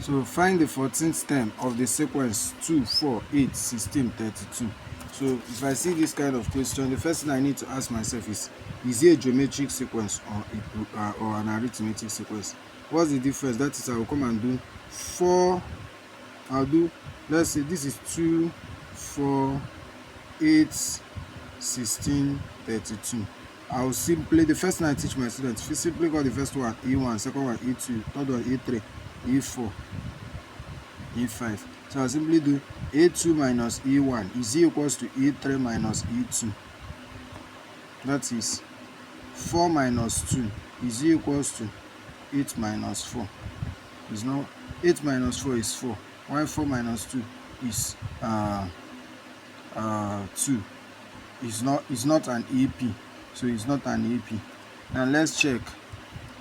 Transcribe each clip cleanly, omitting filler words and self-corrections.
So find the 14th term of the sequence 2, 4, 8, 16, 32. So if I see this kind of question, the first thing I need to ask myself is it a geometric sequence or an arithmetic sequence? What's the difference? That is, I will come and do 4. I'll do, let's say this is 2, 4, 8, 16, 32. I'll simply, the first thing I teach my students, simply call the first one E1, second one E2, third one E3, E4, E5. So I'll simply do A2 minus E1 is equals to E3 minus E2. That is 4 minus 2 is equals to 8 minus 4. Is now 8 minus 4 is 4. While 4 minus 2 is 2. It's not an AP. So it's not an AP. Now let's check.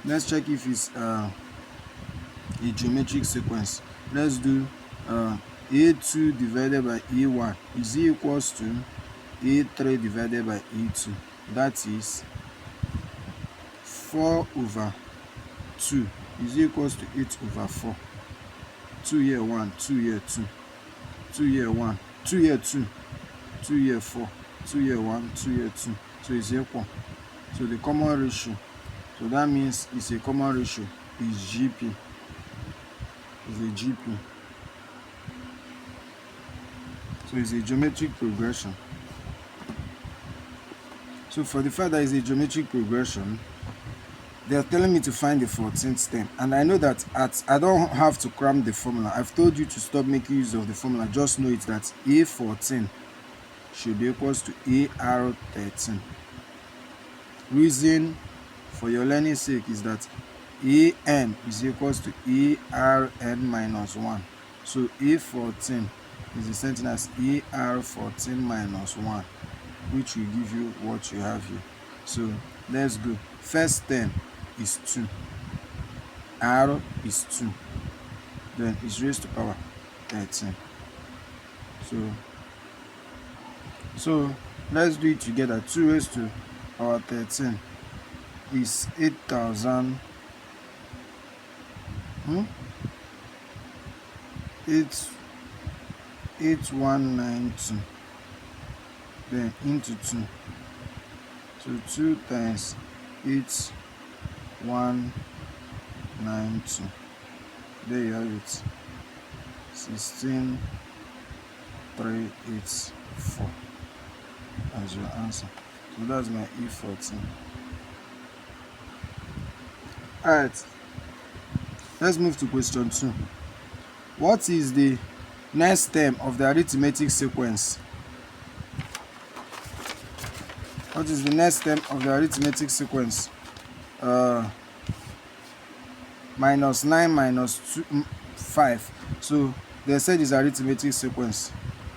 Let's check if it's a geometric sequence. Let's do A2 divided by A1 is equals to A3 divided by A2. That is 4 over 2 is equals to 8 over 4. 2 here 1, 2 here 2, 2 here 1, 2 here 2, 2 here 4, 2 here 1, 2 here 2. So it's equal. So the common ratio, so that means it's a common ratio, is GP. Is a GP. So it's a geometric progression. So for the fact that it's a geometric progression, they are telling me to find the 14th term, and I know that I don't have to cram the formula. I've told you to stop making use of the formula. Just know it that A14 should be equals to AR13. Reason for your learning sake is that AN is equals to ARN minus 1. So A14 is the same thing as AR14 minus 1, which will give you what you have here. So let's go. First term is 2. R is 2. Then it's raised to power 13. So let's do it together. 2 raised to power 13 is 8,000. 8192. Then into 2. So 2 times 8192. There you have it. 16384 as your answer. So that's my E14. Alright. Let's move to question 2. What is the next term of the arithmetic sequence? What is the next term of the arithmetic sequence? Minus 9 minus 2, 5. So they said it's arithmetic sequence,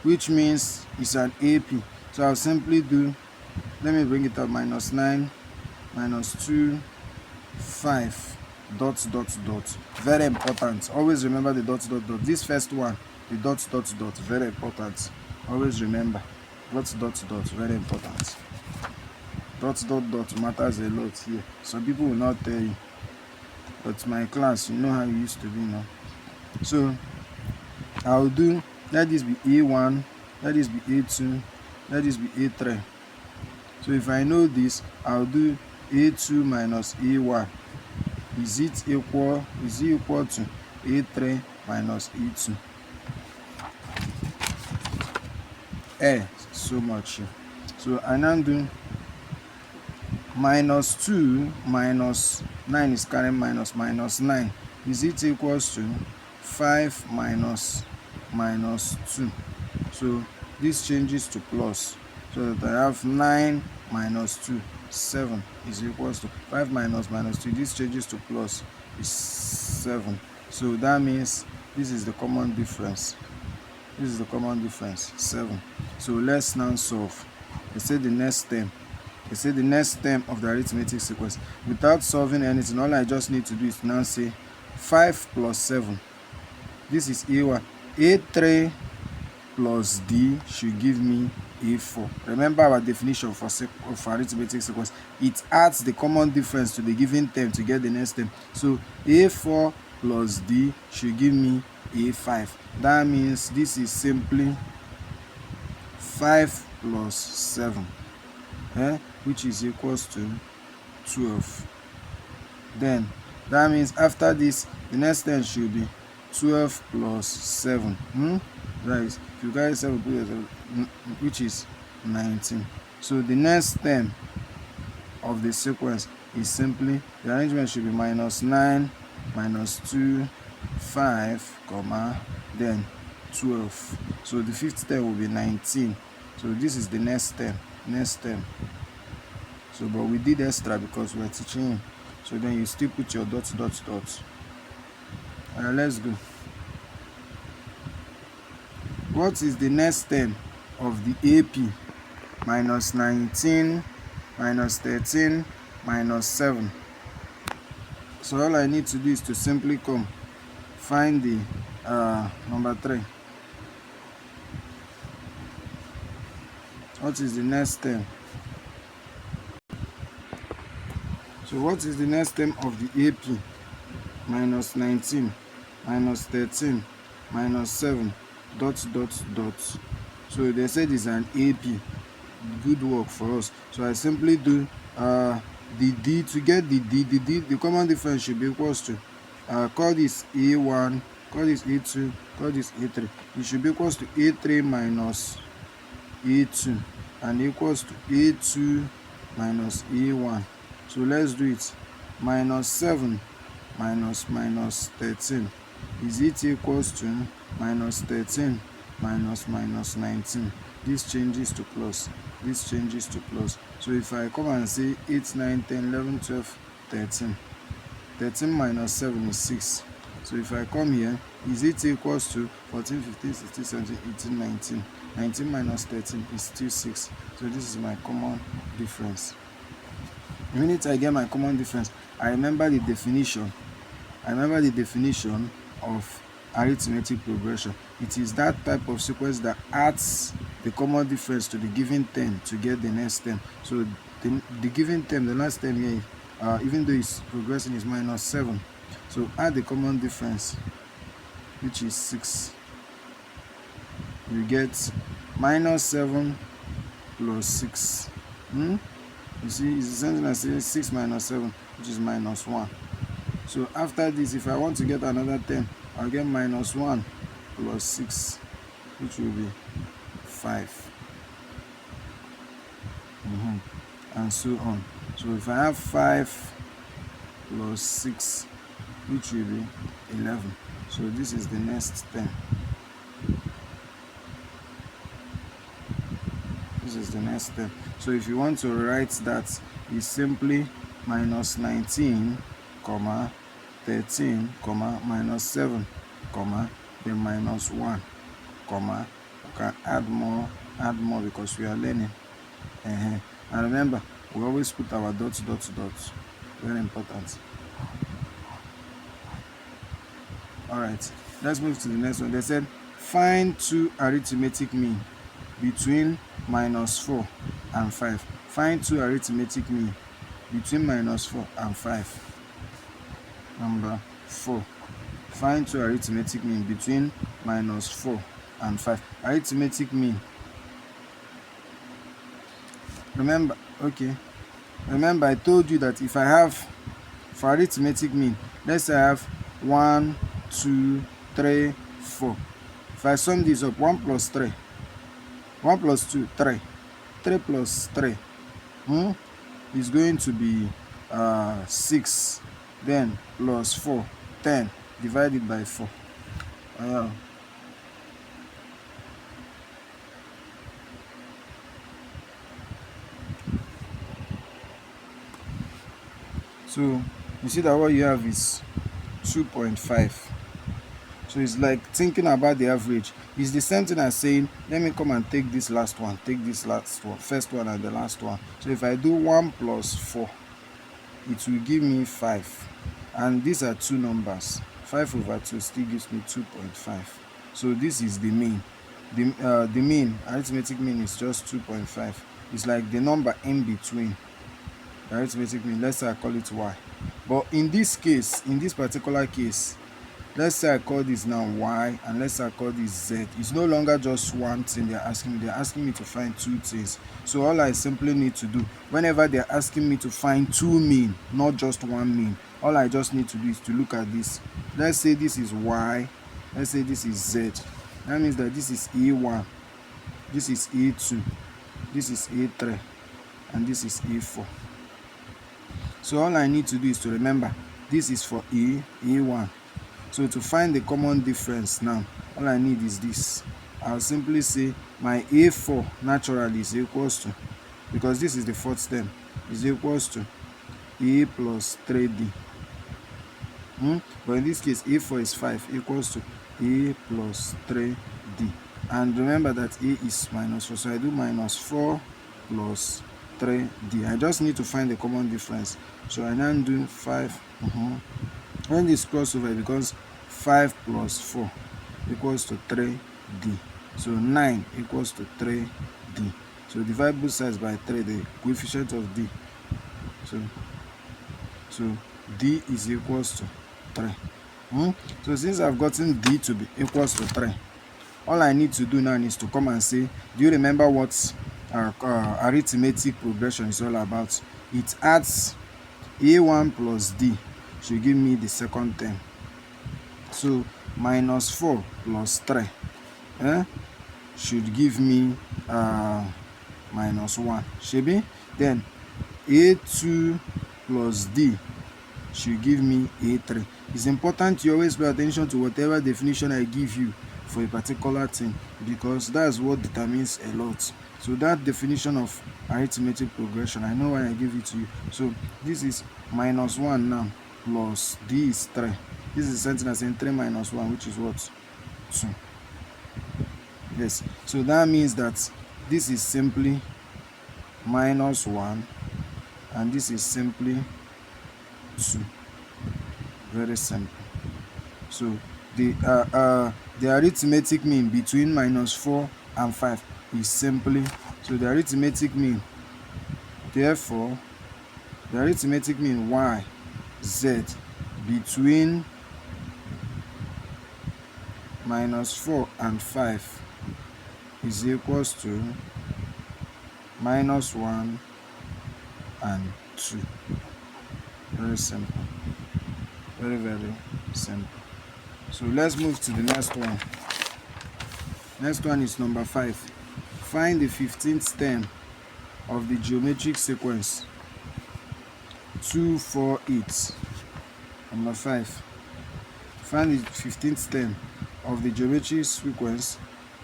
which means it's an AP. So I'll simply do, let me bring it up, minus 9 minus 2, 5, dot, dot, dot. Very important. Always remember the dot, dot, dot. This first one, the dot, dot, dot. Very important. Always remember. Dot, dot, dot. Very important. Dot, dot, dot matters a lot here. Some people will not tell you. But my class, you know how it used to be now. So I'll do, let this be A1, let this be A2, let this be A3. So if I know this, I'll do A2 minus A1. Is it equal to A3 minus A2? So much. So I now do minus 2 minus 9 is carrying minus 9. Is it equals to 5 minus 2? So this changes to plus. So that I have 9 minus 2, 7 is equals to 5 minus 2. This changes to plus is 7. So that means this is the common difference. This is the common difference, 7. So let's now solve. They say the next term. They say the next term of the arithmetic sequence. Without solving anything, all I just need to do is now say 5 plus 7. This is A1. A3 plus D should give me A4. Remember our definition for arithmetic sequence. It adds the common difference to the given term to get the next term. So A4 plus d should give me a5. That means this is simply 5 plus 7, which is equals to 12. Then that means after this, the next term should be 12 plus 7. That is, if you carry 7, put yourself, which is 19. So the next term of the sequence is simply, the arrangement should be -9, -2, 5, comma, then 12. So the fifth term will be 19. So this is the next term. So but we did extra because we are teaching him. So then you still put your dots. Let's go. What is the next term of the AP? -19, -13, -7. So all I need to do is to simply come find the number 3. What is the next term? So what is the next term of the AP? -19, -13, -7, ... So they said it's an AP. Good work for us. So I simply do the d. To get the d, the common difference should be equals to, call this a1, call this a2, call this a3. It should be equals to a3 minus a2 and equals to a2 minus a1. So let's do it. -7 minus -13, is it equals to -13 minus -19. This changes to plus. This changes to plus. So if I come and say 8, 9, 10, 11, 12, 13. 13 minus 7 is 6. So if I come here, is it equals to 14, 15, 16, 17, 18, 19. 19 minus 13 is still 6. So this is my common difference. The minute I get my common difference, I remember the definition. Of arithmetic progression. It is that type of sequence that adds the common difference to the given term to get the next term. So the given term, the last term here, even though it's progressing, is -7. So add the common difference, which is 6. You get -7 plus 6. You see, it's the same thing as saying 6 minus 7, which is -1. So after this, if I want to get another term, I'll get -1 plus 6, which will be 5. And so on. So if I have 5 plus 6, which will be 11. So this is the next term. This is the next term. So if you want to write that, it's simply -19, 13, -7, then -1, you can add more because we are learning. And remember, we always put our dots. Very important. Alright, let's move to the next one. They said find 2 arithmetic mean between -4 and 5. Find 2 arithmetic mean between -4 and 5. Number 4. Find 2 arithmetic mean between -4 and 5. Arithmetic mean. Remember, I told you that if I have, for arithmetic mean, let's say I have 1, 2, 3, 4. If I sum this up, 1 plus 3, 1 plus 2, 3, 3 plus 3, is going to be 6. Then plus 4, 10, divided by 4. So you see that what you have is 2.5. So it's like thinking about the average. It's the same thing as saying, let me come and take this last one, first one and the last one. So if I do 1 plus 4, it will give me 5. And these are 2 numbers. 5 over 2 still gives me 2.5. So this is the mean. The mean, arithmetic mean, is just 2.5. It's like the number in between. The arithmetic mean, let's say I call it y. But in this case, in this particular case, let's say I call this now y, and let's say I call this z. It's no longer just one thing they're asking me to find two things. So all I simply need to do whenever they're asking me to find two mean, not just one mean, all I just need to do is to look at this. Let's say this is y, let's say this is z. That means that this is a1, this is a2, this is a3, and this is a4. So all I need to do is to remember this is for a1. So to find the common difference now, all I need is this. I'll simply say my a4 naturally is equals to, because this is the fourth term, is equals to a plus 3d. But in this case, a4 is 5, equals to a plus 3d. And remember that a is minus 4, so I do minus 4 plus 3d. I just need to find the common difference. So I now do 5. When this crossover, it becomes 5 plus 4 equals to 3d. So 9 equals to 3d. So divide both sides by 3, the coefficient of d. So d is equals to 3. So since I've gotten d to be equals to 3, all I need to do now is to come and say, do you remember what arithmetic progression is all about? It adds a1 plus d should give me the second term. So minus 4 plus 3 should give me minus 1. Should be? Then a2 plus d should give me a3. It's important you always pay attention to whatever definition I give you for a particular thing, because that's what determines a lot. So that definition of arithmetic progression, I know why I give it to you. So this is minus 1 now, plus d is 3. This is something as in 3 minus 1, which is what? 2. Yes, so that means that this is simply minus 1, and this is simply 2. Very simple. So the arithmetic mean between minus 4 and 5 is simply, so the arithmetic mean, therefore the arithmetic mean y z between minus 4 and 5 is equals to minus 1 and 2. Very simple. Very, very simple. So let's move to the next one. Next one is number 5. Find the 15th term of the geometric sequence 2, 4, 8. Number 5. Find the 15th term of the geometric sequence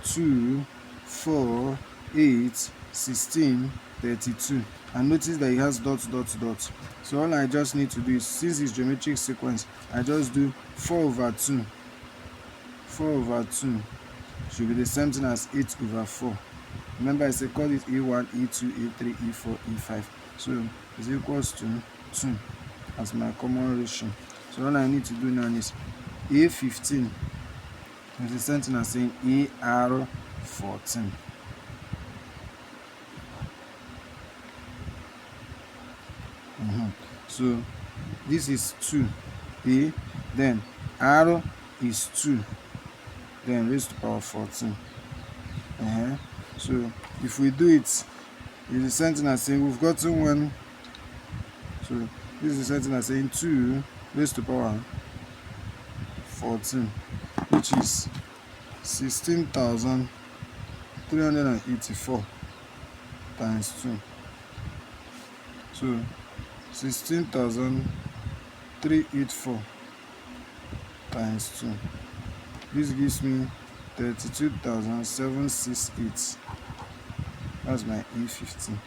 2, 4, 8, 16, 32. And notice that it has dots, dots, dots. So all I just need to do is, since it's geometric sequence, I just do 4 over 2. 4 over 2 should be the same thing as 8 over 4. Remember I said call it A1, A2, A3, A4, A5. So it's equals to 2 as my common ratio. So all I need to do now is A15 is the same thing as saying AR14. So this is 2a, then r is 2, then raised to power 14. So if we do it, it's the same thing as saying we've gotten one. So this is the same thing as saying 2 raised to power 14, which is 16,384 times 2. So 16,384 times 2. This gives me 32,768. That's my E15.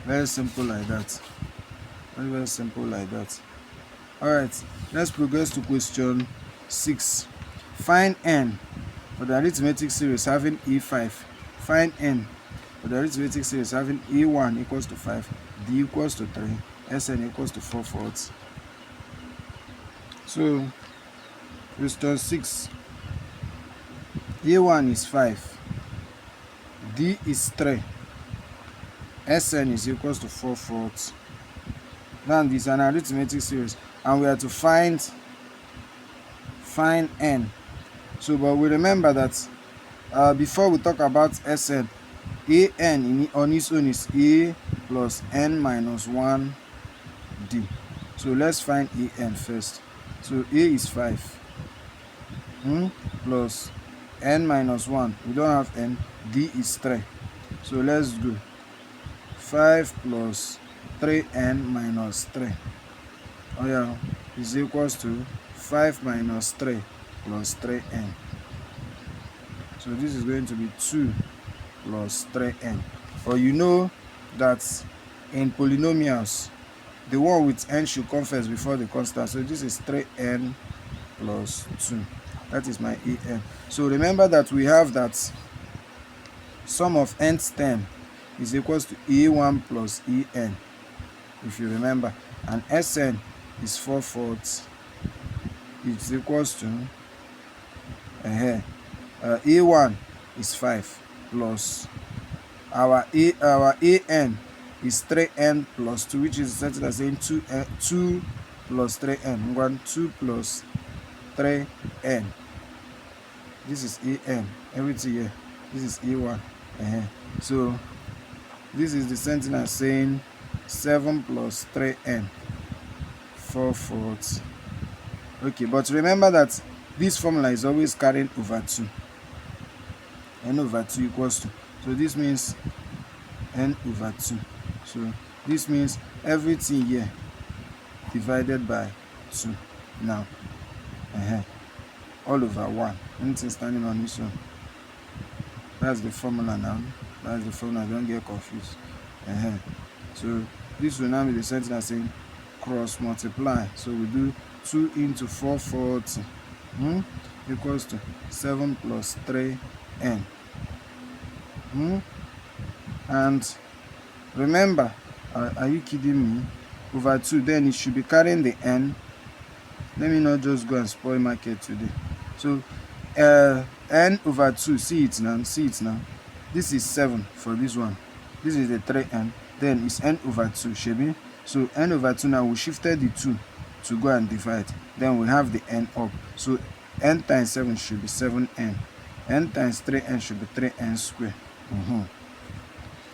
Very simple like that. Very, very simple like that. Alright, let's progress to question 6. Find n for the arithmetic series having E5. Find n for the arithmetic series having A1 equals to 5, D equals to 3, Sn equals to 4/4. So, question 6. A1 is 5, D is 3, Sn is equals to 4/4. Now this is an arithmetic series, and we are to find find n. So but we remember that before we talk about Sn, an on its own is a plus n minus 1 d. So let's find an first. So a is 5 plus n minus 1, we don't have n, d is 3. So let's go 5 plus 3n minus 3. Oh yeah, is equals to 5 minus 3 plus 3n. So this is going to be 2 plus 3n. But you know that in polynomials, the one with n should come first before the constant. So this is 3n plus 2. That is my an. So remember that we have that sum of nth term is equals to a1 plus en, if you remember. And Sn is 4/4. It's equals to a1 is 5 plus our an is 3n plus 2, which is essentially saying 2 plus 3n. 2 plus 3n. This is an, everything here. This is a1. So this is the sentence saying 7 plus 3n, 4/4. Okay, but remember that this formula is always carrying over 2. N over 2 equals to, so this means n over 2. So this means everything here divided by 2 now. All over 1. Anything standing on this one. That's the formula now. That's the formula. Don't get confused. So this will now be the sentence saying cross multiply. So we do 2 into 4/4 equals to 7 plus 3n. And remember, are you kidding me? Over 2, then it should be carrying the n. Let me not just go and spoil market today. So n over 2, see it now. This is 7 for this one. This is the 3n. Then it's n over 2, shebi. So n over 2 now, we shifted the 2 to go and divide. Then we have the n up. So n times 7 should be 7n. N times 3n should be 3n squared.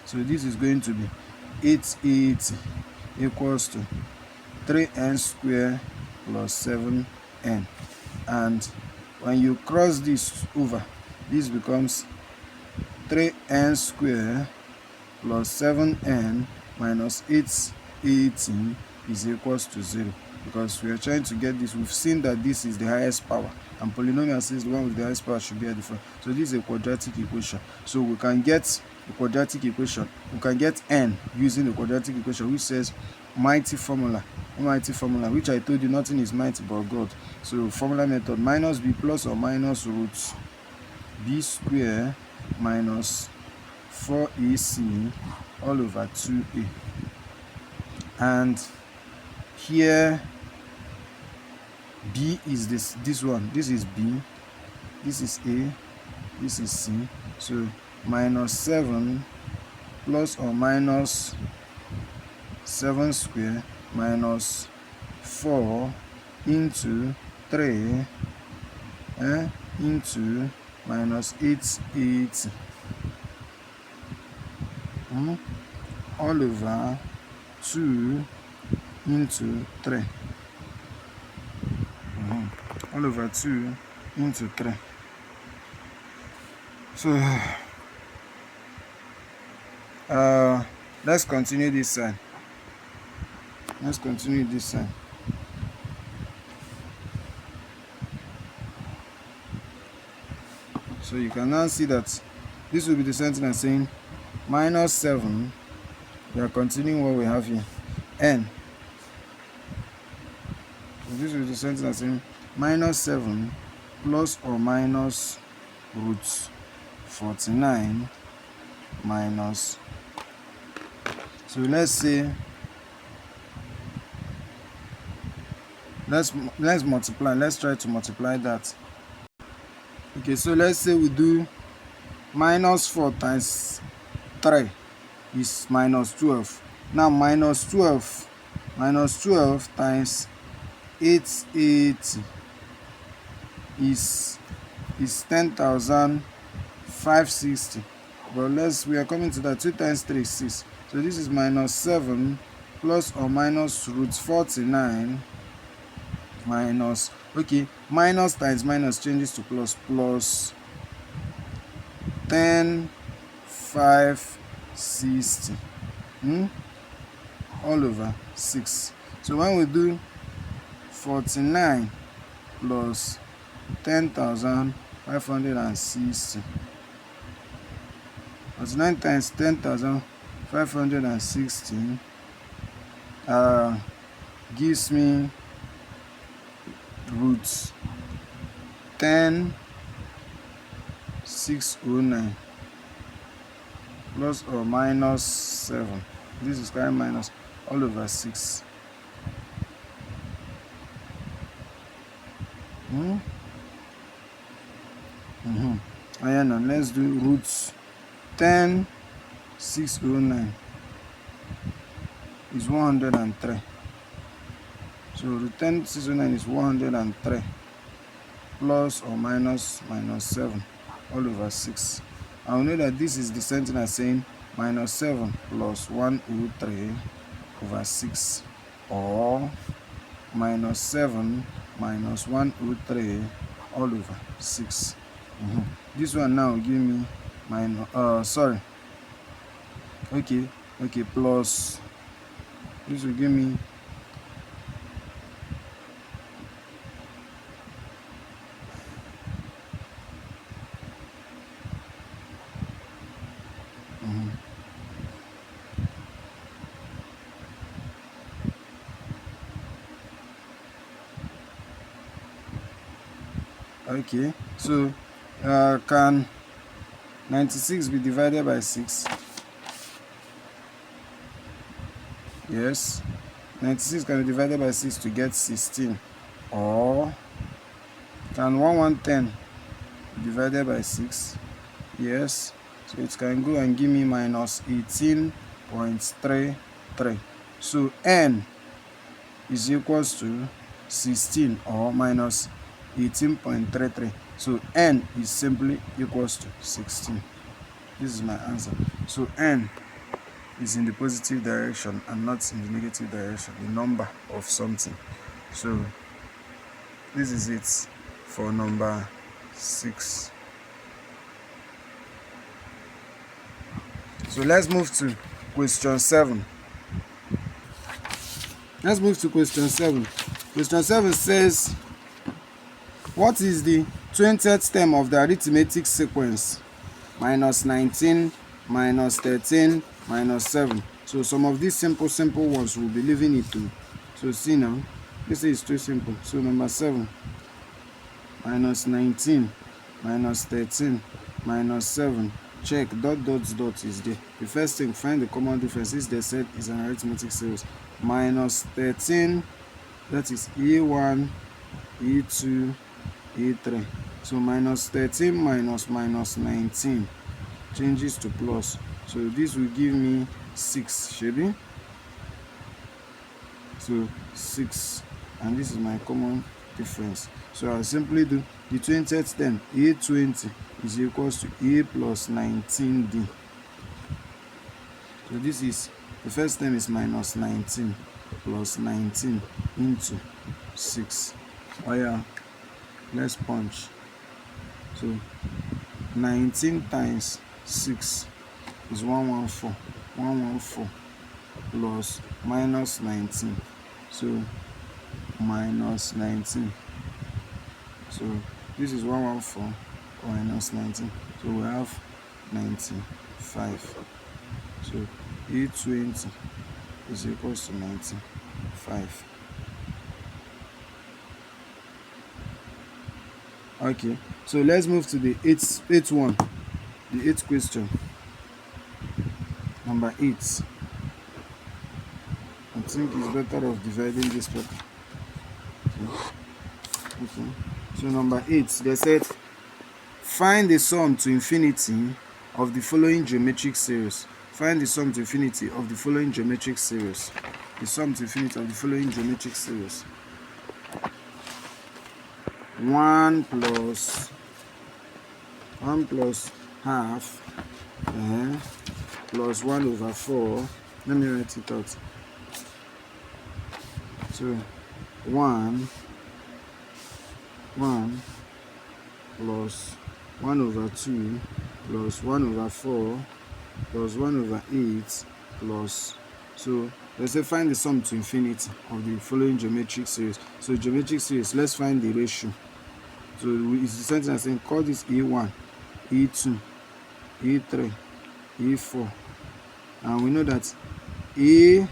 So this is going to be 880 equals to 3n squared plus 7n. And when you cross this over, this becomes 3n squared plus 7n minus 880 is equals to 0. Because we are trying to get this, we've seen that this is the highest power, and polynomial says the one with the highest power should be at the front. So this is a quadratic equation. So we can get a quadratic equation. We can get n using the quadratic equation, which says mighty formula, which I told you nothing is mighty but God. So formula method, minus b plus or minus root b square minus 4ac all over 2a. And here b is this one. This is b, this is a, this is c. So minus 7 plus or minus 7 square minus 4 into 3 into minus 880 all over 2 into 3 all over 2 into 3. So let's continue this side. So you can now see that this will be the sentence saying minus 7. We are continuing what we have here, n. So this will be the sentence saying minus 7 plus or minus root 49 minus. So let's say let's multiply. Let's try to multiply that. Okay, so let's say we do minus 4 times 3 is minus 12. Now minus 12 times 880 is 10,560. But we are coming to that. 2 times 3 is 6. So this is minus 7 plus or minus root 49 minus, okay, minus times minus changes to plus, plus 10,560 all over 6. So when we do 49 plus 10,560, 49 times 10,560 gives me root 10,609 plus or minus 7. This is carrying minus all over 6. And now let's do root 10,609 is 103. So root 10,609 is 103 plus or minus 7 all over 6. I will know that this is the same thing as saying minus 7 plus 103 over 6, or minus 7 minus 103 all over 6. This one now will give me minus, plus, this will give me okay, so can 96 be divided by 6? Yes, 96 can be divided by 6 to get 16. Or can 1110 be divided by 6? Yes, so it can go and give me minus 18.33. So n is equals to 16 or minus 18.33. So n is simply equals to 16. This is my answer. So n is in the positive direction and not in the negative direction, the number of something. So this is it for number 6. So let's move to question 7. Let's move to question 7. Question 7 says, what is the 20th term of the arithmetic sequence? Minus 19, minus 13, minus 7. So some of these simple ones we'll be leaving it to. So see now, this is too simple. So number 7, minus 19, minus 13, minus 7. Check, dot is there. The first thing, find the common difference. Is the set is an arithmetic series. Minus 13, that is E1, E2, E3. So minus 13 minus 19 changes to plus. So this will give me 6, shady. So 6, and this is my common difference. So I'll simply do the 20th term, A20 is equals to A plus 19D. So this is, the first term is minus 19 plus 19 into 6. Oh yeah, let's punch. So 19 times 6 is 114. 114 plus minus 19. So minus 19. So this is 114 minus 19. So we have 95. So A20 is equals to 95. Okay, so let's move to the eighth one, the 8th question. Number 8. I think it's better of dividing this paper. Okay. So number 8, they said find the sum to infinity of the following geometric series. Find the sum to infinity of the following geometric series. The sum to infinity of the following geometric series. 1 plus half plus 1 over 4. Let me write it out. So 1 plus 1 over 2 plus 1 over 4 plus 1 over 8 plus, so let's say find the sum to infinity of the following geometric series. So geometric series, let's find the ratio. So it's the same thing as saying call this E1, E2, E3, E4, and we know that A2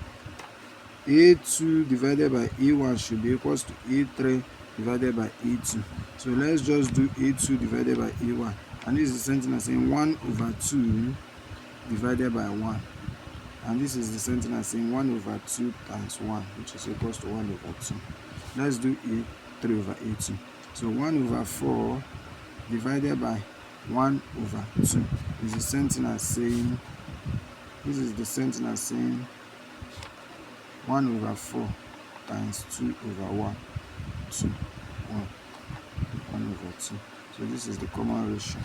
divided by E1 should be equals to A3 divided by E2. So let's just do A2 divided by E1, and this is the same thing as saying 1 over 2 divided by 1, and this is the same thing as saying 1 over 2 times 1, which is equals to 1 over 2. Let's do A3 over A2. So 1 over 4 divided by 1 over 2 is the same thing as saying, this is the same thing as saying 1 over 4 times 2 over 1, 2, 1 over 2. So this is the common ratio.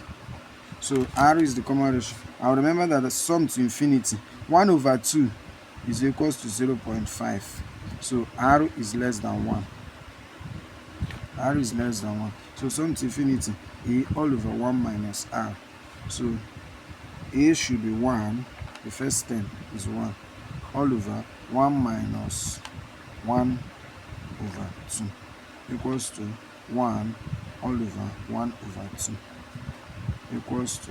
So R is the common ratio. I'll remember that the sum to infinity, 1 over 2 is equals to 0.5. So R is less than 1. R is less than 1. So sum to infinity, A all over 1 minus R. So A should be 1. The first term is 1. All over 1 minus 1 over 2 equals to 1 all over 1 over 2 equals to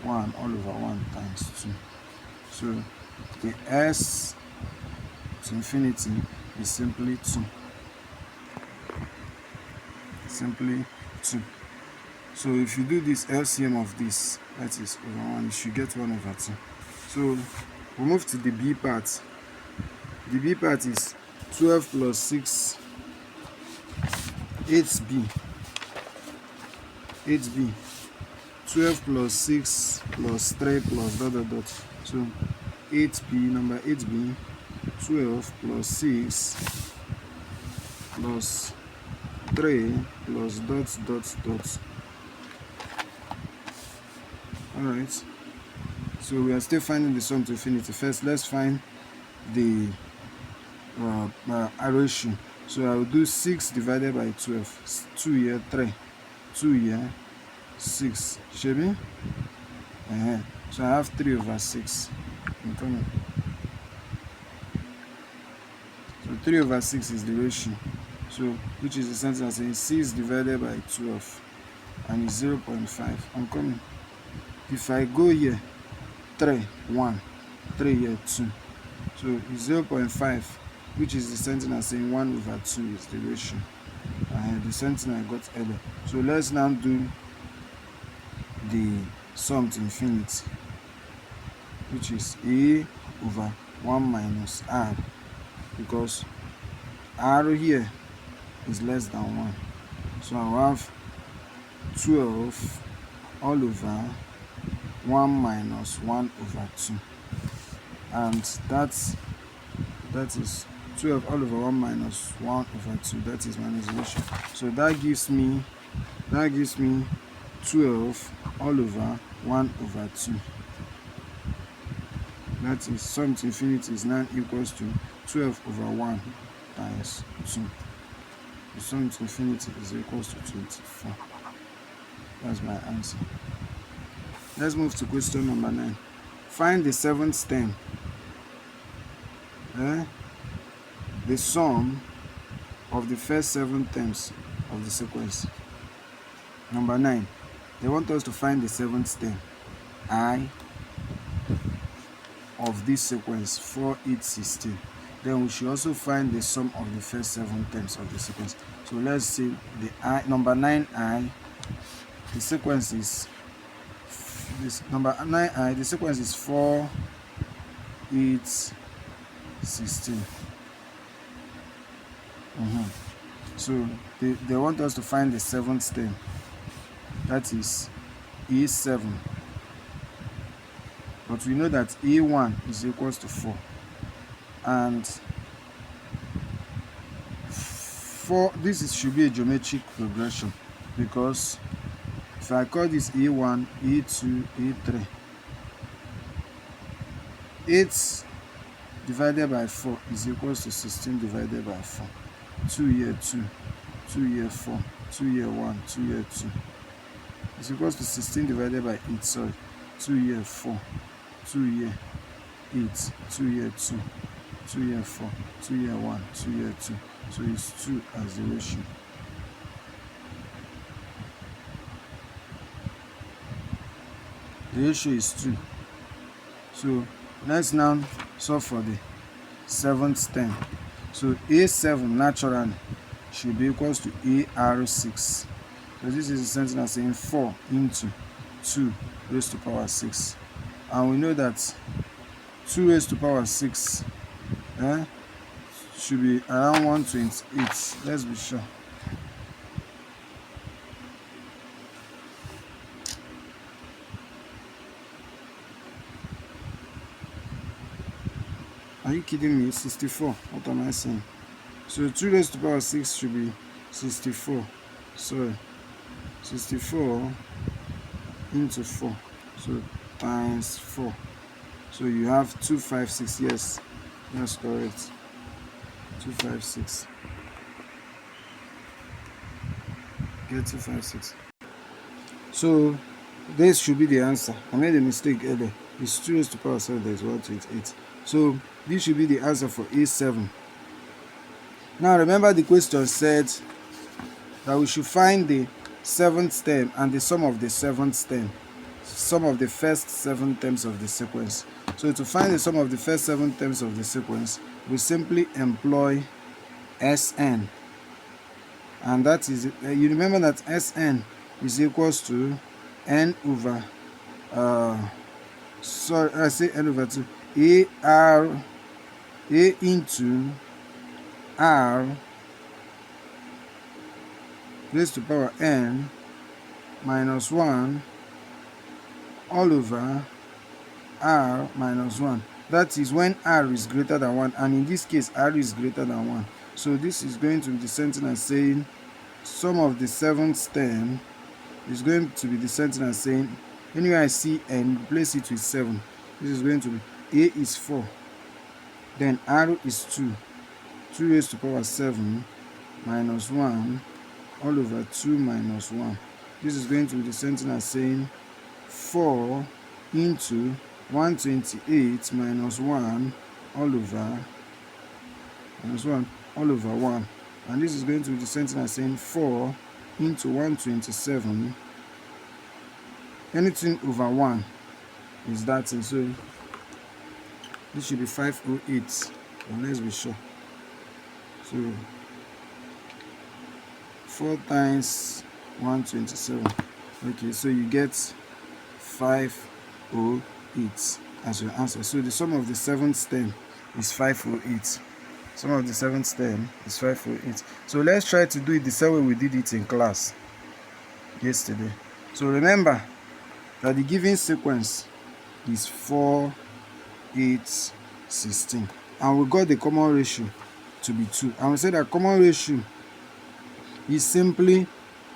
1 all over 1 times 2. So the S to infinity is simply 2. Simply 2. So if you do this LCM of this, that is over 1, you should get 1 over 2. So we'll move to the B part. The B part is 12 plus 6, 8b. 12 plus 6 plus 3 plus dot dot dot. So 8b, number 8b, 12 plus 6 plus 3 plus dot dot dot. Alright, so we are still finding the sum to infinity. First, let's find the ratio. So I will do 6 divided by 12. 2 here, 3. 2 here, 6. Shebi? So I have 3 over 6. So 3 over 6 is the ratio. So which is the same thing as saying 6 divided by 12, and it's 0.5. I'm coming. If I go here, 3, 1, 3 here, 2. So it's 0.5, which is the same thing as saying 1 over 2 is the ratio. The same thing I got earlier. So let's now do the sum to infinity, which is A over 1 minus R, because R here is less than 1. So I have 12 all over 1 minus 1 over 2, and that is 12 all over 1 minus 1 over 2, that is minus ratio. So that gives me 12 all over 1 over 2. That is sum to infinity is now equals to 12 over 1 times 2. The sum to infinity is equals to 24. That's my answer. Let's move to question number 9. Find the 7th term. The sum of the first 7 terms of the sequence. Number 9. They want us to find the 7th term, I, of this sequence 4, 8, 16. Then we should also find the sum of the first 7 terms of the sequence. So let's say the I, number 9I, the sequence is this number 9I, the sequence is 4, 8, 16. So they want us to find the 7th term, that is E7. But we know that E1 is equals to 4, and 4, this should be a geometric progression. because if I call this A1, A2, A3, 8 divided by 4 is equals to 16 divided by 4. 2 here 2, 2 here 4, 2 here 1, 2 here 2 is equals to 16 divided by 8, sorry, 2 here 4, 2 here 8, 2 here 2, 2 here 4, 2 here 1, 2 here 2. So it's 2 as the ratio. The ratio is 2. So let's now solve for the 7th term. So A7 naturally should be equals to AR6. So this is the same as saying 4 into 2 raised to power 6. And we know that 2 raised to power 6 should be around 128. Let's be sure. Are you kidding me? 64. What am I saying? So 2 raised to power 6 should be 64. Sorry. 64 into 4. So times 4. So you have 256. Yes, that's correct. 256. Get 256. So this should be the answer. I made a mistake earlier. It's 2 raised to power 7. There is 128. So this should be the answer for A7. Now remember the question said that we should find the 7th term and the sum of the 7th term, sum of the first 7 terms of the sequence. So to find the sum of the first 7 terms of the sequence, we simply employ Sn, and that is, you remember that Sn is equals to n over sorry, I say n over 2 A into R raised to power n minus 1 all over R minus 1. That is when R is greater than 1, and in this case R is greater than 1. So this is going to be the same thing as saying sum of the 7th term is going to be the same thing as saying, anywhere I see n, replace it with 7. This is going to be A is 4, then R is 2, 2 raised to power 7 minus 1 all over 2 minus 1. This is going to be the same thing as saying 4 into 128 minus 1 all over 1. And this is going to be the same thing as saying 4 into 127. Anything over 1 is that thing. So this should be 508. And let's be sure. So 4 times 127. Okay, so you get 508 as your answer. So the sum of the 7th term is 508. Sum of the 7th term is 508. So let's try to do it the same way we did it in class yesterday. So remember that the given sequence is 4, 8, 16. And we got the common ratio to be 2. And we said that common ratio is simply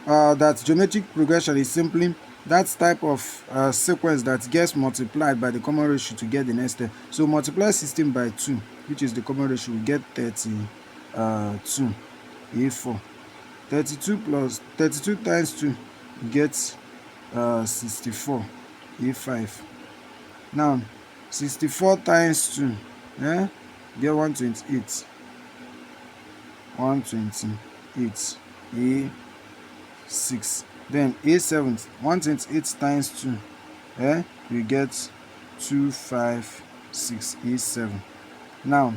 that geometric progression is simply that type of sequence that gets multiplied by the common ratio to get the next step. So multiply 16 by 2, which is the common ratio, we get 32 A4. 32 times 2 gets 64 A5. Now 64 times 2 get 128 A6. Then A7, 128 times 2 we get 256 A7. Now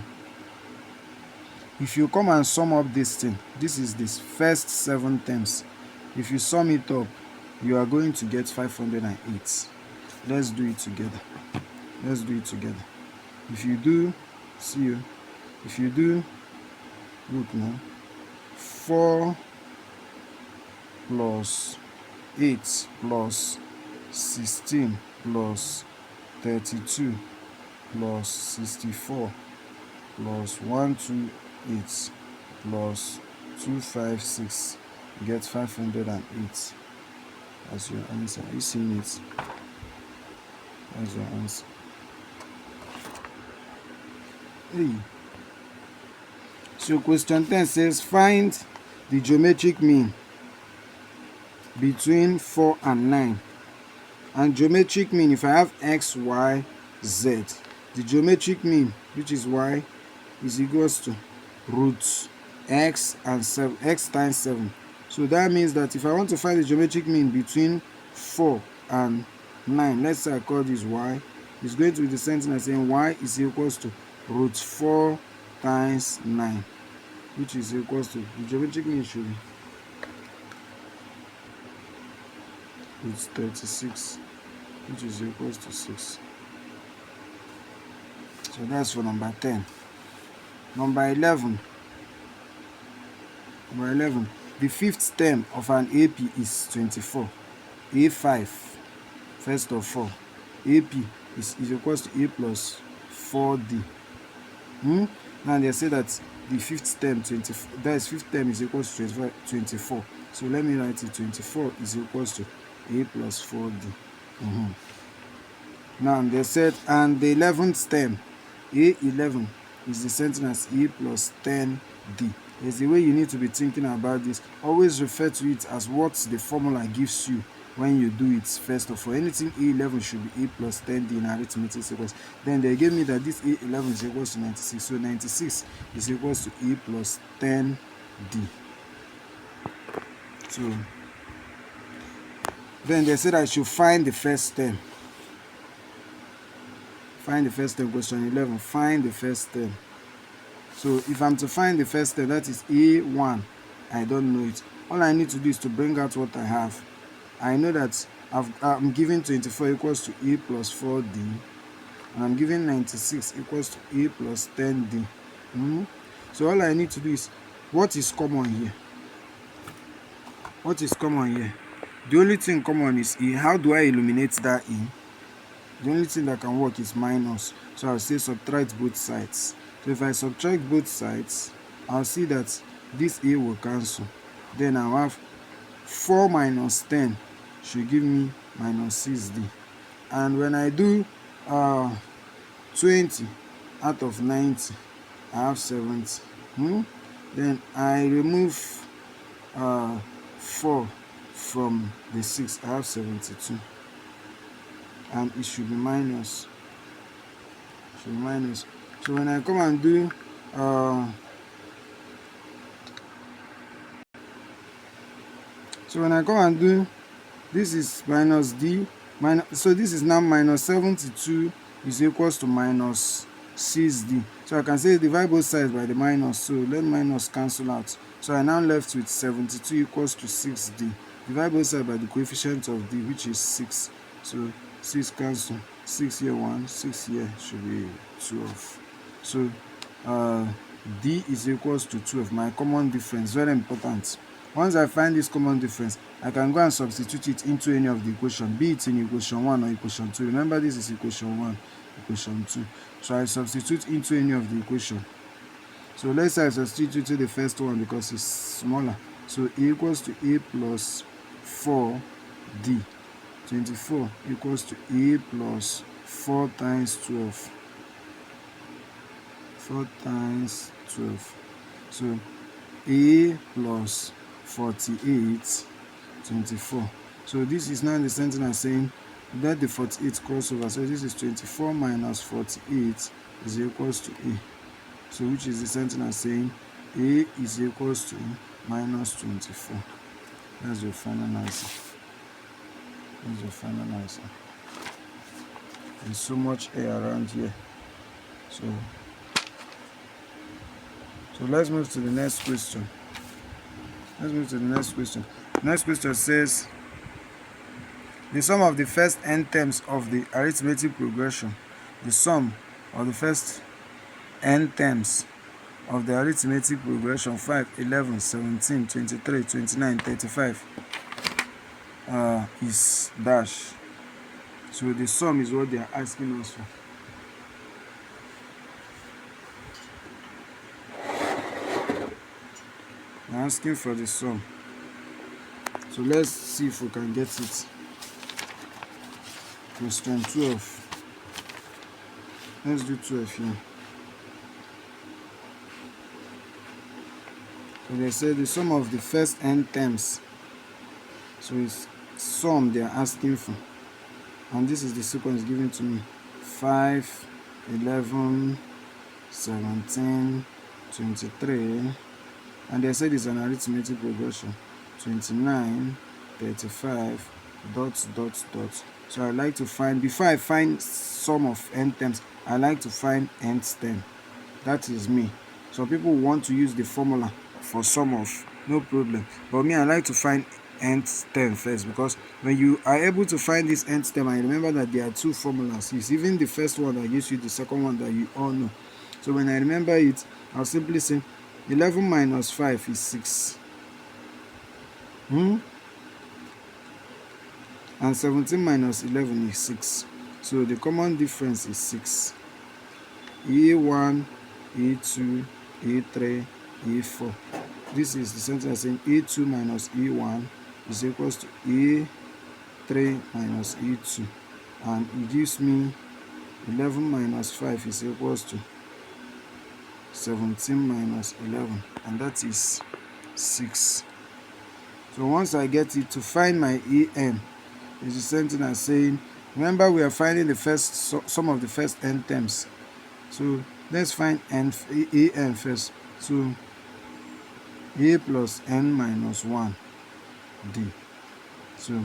if you come and sum up this thing, this is this first 7 terms. If you sum it up, you are going to get 508. Let's do it together. If you do, look now, 4 plus 8 plus 16 plus 32 plus 64 plus 128 plus 256 you get 508 as your answer. Are you seeing it? That's your answer. Hey. So question 10 says find the geometric mean between 4 and 9. And geometric mean, if I have x, y, z, the geometric mean, which is y, is equals to root x and 7, x times 7. So that means that if I want to find the geometric mean between 4 and 9, let's say I call this y, it's going to be the same thing as saying y is equals to root 4 times 9, which is equals to, the geometric mean should be root 36, which is equals to 6. So that's for number 10. Number 11. The fifth term of an AP is 24. A5, first of all, AP is equals to A plus 4D. Now they say that the fifth term, 24, that is fifth term is equals to 24. So let me write it, 24 is equals to A plus 4D. Now they said, and the 11th term, A11, is the same thing as A plus 10D. There's the way you need to be thinking about this. Always refer to it as what the formula gives you when you do it. First of all, anything A11 should be A plus 10D in arithmetic sequence. Then they gave me that this A11 is equals to 96. So 96 is equals to A plus 10D. So then they said I should find the first term. Find the first term, question 11. Find the first term. So if I'm to find the first term, that is A1, I don't know it. All I need to do is to bring out what I have. I know that I'm giving 24 equals to A plus 4D, and I'm giving 96 equals to A plus 10D. So all I need to do is, what is common here? What is common here? The only thing common is E. How do I eliminate that E? The only thing that can work is minus. So I'll say subtract both sides. So if I subtract both sides, I'll see that this A will cancel. Then I'll have 4 minus 10 should give me minus 6D. And when I do 20 out of 90, I have 70. Then I remove 4 from the 6, I have 72. And it should be minus. So when I come and do this is minus D, so this is now minus 72 is equals to minus 6D. So I can say divide both sides by the minus, so let minus cancel out. So I now left with 72 equals to 6D. Divide both sides by the coefficient of D, which is 6. So 6 cancel, 6 here 1, 6 here should be 12. So D is equals to 12, my common difference, very important. Once I find this common difference, I can go and substitute it into any of the equation, be it in equation 1 or equation 2. Remember, this is equation 1, equation 2. So I substitute into any of the equation. So let's say I substitute to the first one because it's smaller. So A equals to A plus 4D. 24 equals to A plus 4 times 12. 4 times 12. So A plus 48, 24. So this is now the same thing as saying let the 48 cross over. So this is 24 minus 48 is equals to A. So which is the same thing as saying A is equals to minus 24. That's your final answer. That's your final answer. There's so much air around here. So let's move to the next question. Next question says the sum of the first n terms of the arithmetic progression. The sum of the first n terms of the arithmetic progression 5, 11, 17, 23, 29, 35 is dash. So the sum is what they are asking us for. They're asking for the sum. So let's see if we can get it. Question 12. Let's do 12 here. So they say the sum of the first n terms. So it's sum they are asking for. And this is the sequence given to me. 5, 11, 17, 23. And they said it's an arithmetic progression. 29, 35, dots, dots, dots. So I like to find, before I find sum of n terms, I like to find nth term. That is me. Some people want to use the formula for sum of, no problem. But me, I like to find nth term first, because when you are able to find this nth term, I remember that there are two formulas. It's even the first one that gives you the second one that you all know. So when I remember it, I'll simply say 11 minus 5 is 6. And 17 minus 11 is 6. So the common difference is 6. E1, E2, E3, E4. This is the sentence saying E2 minus E1 is equals to E3 minus E2. And it gives me 11 minus 5 is equals to 17 minus 11. And that is 6. So once I get it, to find my En, is the same thing as saying, remember we are finding the first sum of the first n terms. So let's find En first. So A plus n minus 1 D. So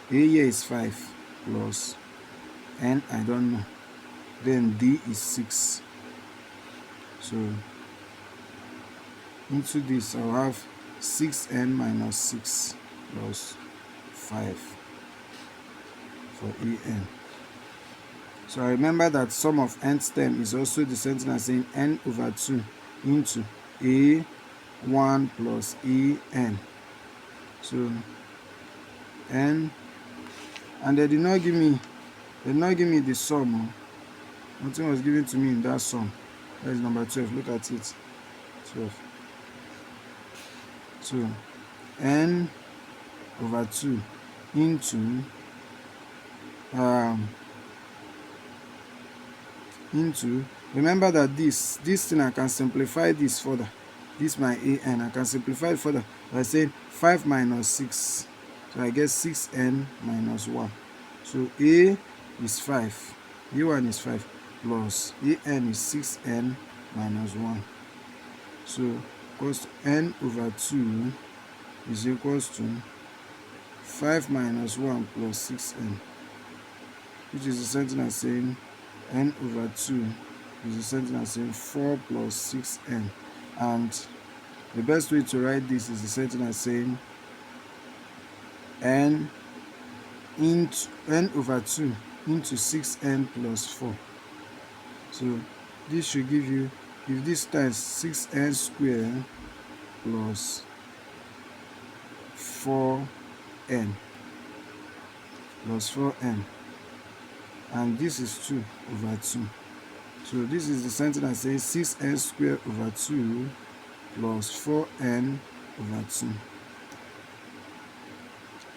A here is 5 plus n, I don't know. Then D is 6. So into this I'll have 6n minus 6 plus 5 for En. So I remember that sum of nth term is also the same thing as saying n over 2 into A1 plus En. So n, and they did not give me the sum. Nothing was given to me in that sum. That is number 12. Look at it. 12. So n over 2 into remember that this thing, I can simplify this further. This my En, I can simplify it further by saying 5 minus 6. So I get 6n minus 1. So A is 5, A1 is 5 plus En is 6n minus 1. So equals to n over 2 is equals to 5 minus 1 plus 6n, which is the same thing as saying n over 2 is the same thing as saying 4 plus 6n. And the best way to write this is the same thing as saying n over 2 into 6n plus 4. So this should give you, if this times 6n squared plus 4n plus 4n, and this is 2 over 2. So this is the same thing as saying 6n squared over 2 plus 4n over 2.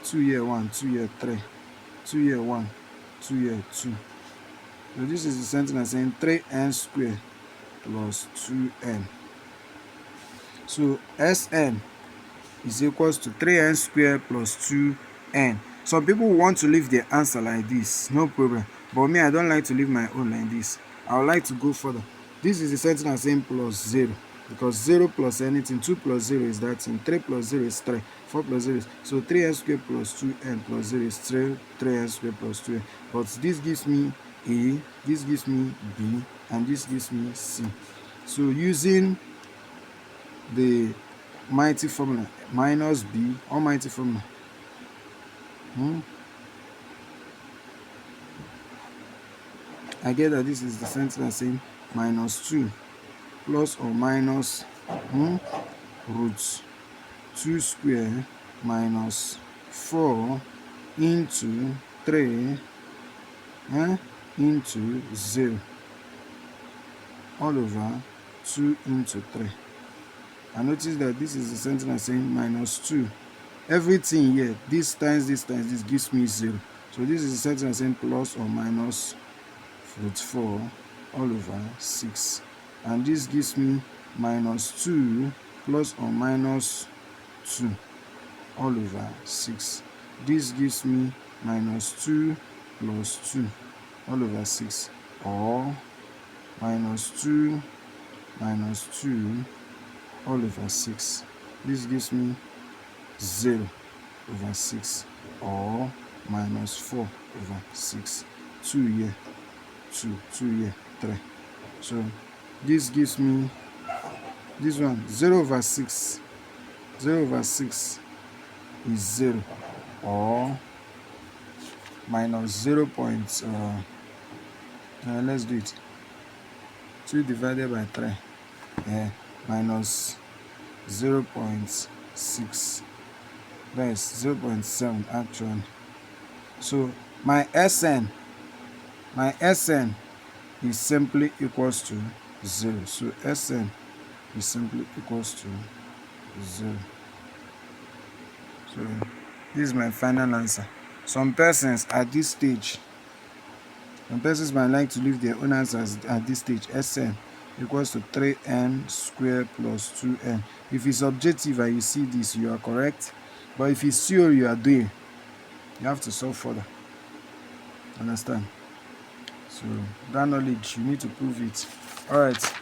2 here 1, 2 here 3, 2 here 1, 2 here 2. So this is the same thing as saying 3n squared plus 2n. So Sn is equals to 3n squared plus 2n. Some people want to leave their answer like this, no problem. But me, I don't like to leave my own like this. I would like to go further. This is the same thing as saying plus 0. Because 0 plus anything, 2 plus 0 is that thing, 3 plus 0 is 3, 4 plus 0 is, so 3n squared plus 2n plus 0 is 3n squared plus 2n. But this gives me A, this gives me B, and this gives me C. So using the mighty formula, minus B, almighty formula, I get that this is the same thing as saying minus 2 plus or minus root 2 square minus 4 into 3 into 0 all over 2 into 3. I notice that this is the same thing as saying minus 2 everything here, this times this times this gives me 0. So this is the same saying plus or minus root 4 all over 6. And this gives me minus 2 plus or minus 2 all over 6. This gives me minus 2 plus 2 all over 6, or minus 2 minus 2 all over 6. This gives me 0 over 6, or minus 4 over 6. 2 here, 2 here, 3. So this gives me this one, 0 over 6. 0 over 6 is 0, or minus 0. Let's do it. 2 divided by 3, minus 0.6. That's 0.7 actually. So my Sn is simply equals to 0. So Sn is simply equals to 0. So this is my final answer. Some persons at this stage, some persons might like to leave their own answers at this stage. Sn equals to 3n squared plus 2n. If it's objective and you see this, you are correct. But if it's theory you are doing, you have to solve further. Understand? So that knowledge, you need to prove it. All right.